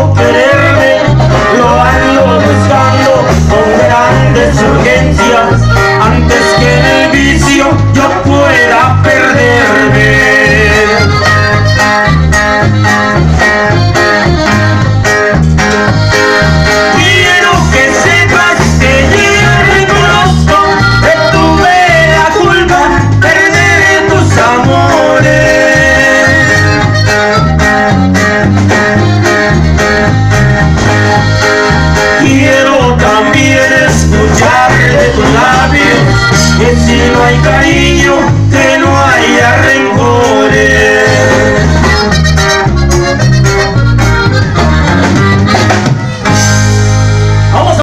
solo quererme, lo ando buscando con grandes urgencias, antes que en el vicio yo pueda perderme. Quiero que sepas que yo reconozco que tuve la culpa de perder tus amores. Quiero también escuchar de tus labios que si no hay cariño